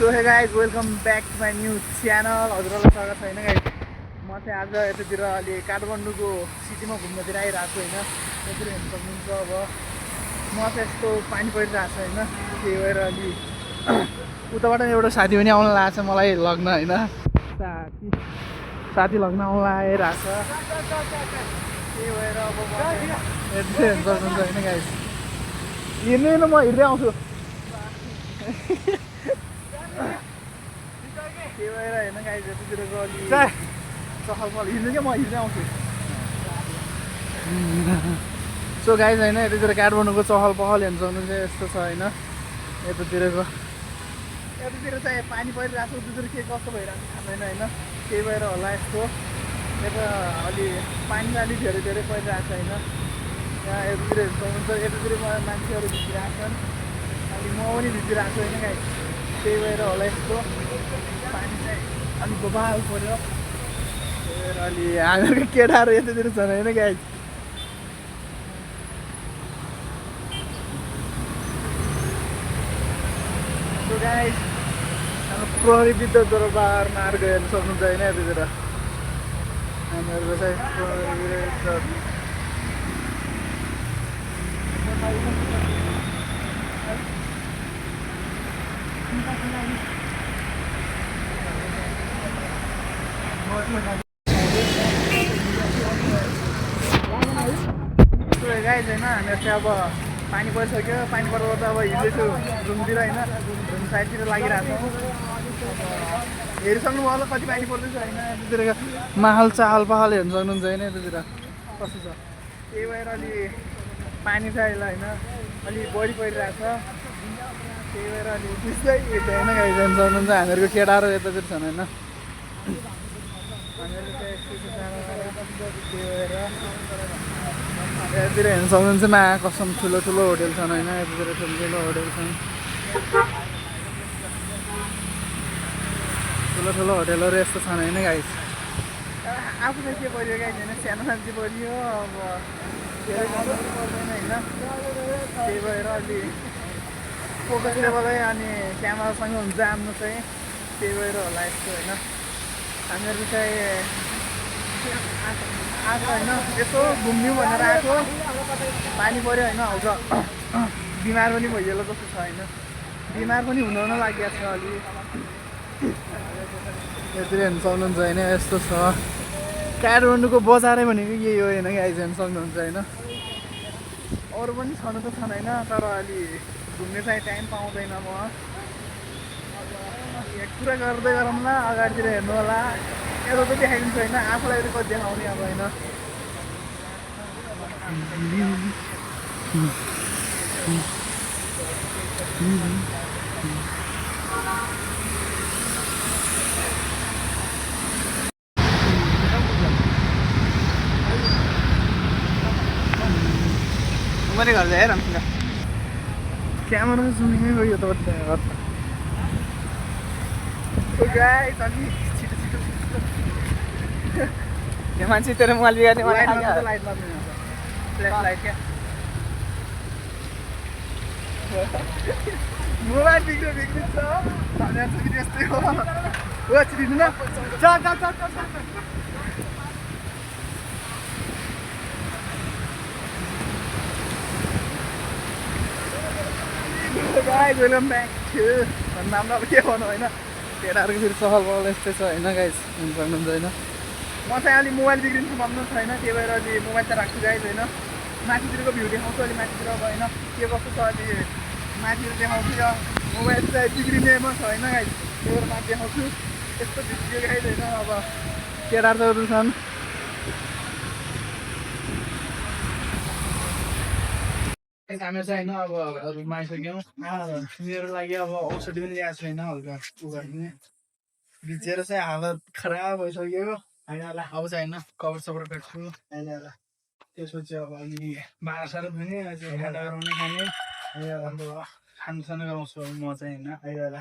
So hey guys welcome back to my new channel. हजुरहरूलाई स्वागत छैन गाइज। म चाहिँ आज यतातिर अलि काठमाडौँको सिटीमा घुम्नतिर आइरहेको छु होइन। यतातिर हेर्नु सक्नुहुन्छ अब म चाहिँ यस्तो पानी परिरहेको छ होइन। त्यही भएर अलि उताबाट एउटा साथी पनि आउनु लागेको छ मलाई लग्न होइन। साथी लग्न आउनु आइरहेको छ। त्यही भएर अब यतातिर हेर्नु सक्नुहुन्छ होइन गाइज। हिँड्नु म हिँड्दै आउँछु। त्यही भएर होइन गाइज यतातिरको अलि चहल पहल हिँड्नु क्या म हिँड्दै आउँछु। सो गाइज होइन यतातिर काठमाडौँको चहल पहल हेर्नु सक्नुहुन्छ यस्तो छ होइन। यतातिर चाहिँ पानी परिरहेको छ। उतातिर के कस्तो भइरहेको छ थाहा छैन होइन। त्यही भएर होला यस्तो यता अलि पानी अलि धेरै परिरहेको छ होइन। यहाँ यतातिर हेर्नु सक्नुहुन्छ यतातिर मान्छेहरू भिजिरहेको छन्। अलि म पनि भिजिरहेको छु होइन गाइज। त्यही भएर होला यस्तो पानी चाहिँ अलिक बबाल पऱ्यो। त्यही भएर अलि हामीहरूको केटाहरू यतातिर छन् होइन गाइज। सो गाइज हाम्रो प्रहरी विद्युत दरबार मार्ग हेर्नु सक्नुहुन्छ होइन। यतातिर हामीहरूको चाहिँ गाइज होइन हामीहरू चाहिँ अब पानी परिसक्यो। पानी पर्दा त अब हिँड्दैछु रुमतिर होइन। रुम साइडतिर लागिरहेको छौँ। हेरिसक्नु होला कति पानी पर्दैछ होइन। यतातिरको माहौल चहल पहल हेर्नु सक्नुहुन्छ होइन। यतातिर कस्तो छ। त्यही भएर अलि पानी चाहिँ होइन अलि बढी परिरहेको छ। त्यही भएर अलि त्यस्तै यता होइन गाइज हेर्नु सक्नुहुन्छ हामीहरूको केटाहरू यतातिर छन् होइन। हामीहरू चाहिँ त्यही भएर यतातिर हेर्नु सक्नुहुन्छ मा कसम ठुलो होटेल छन् होइन। यतातिर ठुलो होटेल छन्। ठुलो होटेलहरू यस्तो छन् होइन गाइज। आफूलाई के पऱ्यो गाइज होइन। सानो मान्छे पऱ्यो अब धेरै गर्नु पर्दैन होइन। त्यही भएर अलि फोकस लेभलै अनि क्यामेरासँग हुन्छ आफ्नो चाहिँ। त्यही भएर होला यस्तो होइन। हामीहरू चाहिँ आएको होइन यसो घुम्यौँ भनेर आएको। पानी पऱ्यो होइन हल्क बिमार पनि भइहाल्यो जस्तो छ होइन। बिमार पनि हुन लागेको छ अलि। यतिर हेर्नु सक्नुहुन्छ होइन यस्तो छ। काठमाडौँको बजारै भनेको यही हो होइन गाइज हेर्नु सक्नुहुन्छ होइन। अरू पनि छनु त छन् होइन तर अलि घुम्ने चाहिँ टाइम पाउँदैन म। कुरा गर्दै गरौँला अगाडितिर हेर्नु होला। यता त देखाइदिन्छु होइन। आफूलाई त कति देखाउने अब होइन। मैले घर जाएर क्यामेरा सुनिङ गयो त गाइस अलि छिटो यो मान्छे तेरो मोबाइल बिगार्ने लाइट फ्ल्यास लाइट क्या मोबाइल बिग्रिन्छ यस्तै हो। छिटो न गाइस वेलकम ब्याक टु भन्नु अब के भन्नु होइन। केटाहरूको फेरि चहल पहल यस्तै छ होइन गाइस हुनु सक्नुहुन्छ होइन। म चाहिँ अलि मोबाइल बिग्रिन्छ भन्नु छैन। त्यही भएर अलि मोबाइल चाहिँ राख्छु गाइस होइन। माथितिरको भ्यू देखाउँछु अलि माथितिर अब होइन के कस्तो छ अलि माथितिर देखाउँछु। र मोबाइल चाहिँ बिग्रिनेमा छ होइन गाइस। त्यही भएर माथि देखाउँछु यस्तो भिडियो गाइस होइन। अब केटाहरू छन्। हामीहरू चाहिँ होइन अब रुममा आइसक्यौँ। मेरो लागि अब औषधि पनि ल्याएको छु होइन हल्का उ गर्ने। भिजेर चाहिँ हालत खराब भइसक्यो। अब चाहिँ होइन कभर सबर काट्छु होइन। त्यसपछि अब अलि भाँडासारा धुने खाना गराउने खाने अब खानासाना गराउँछु अब म चाहिँ होइन।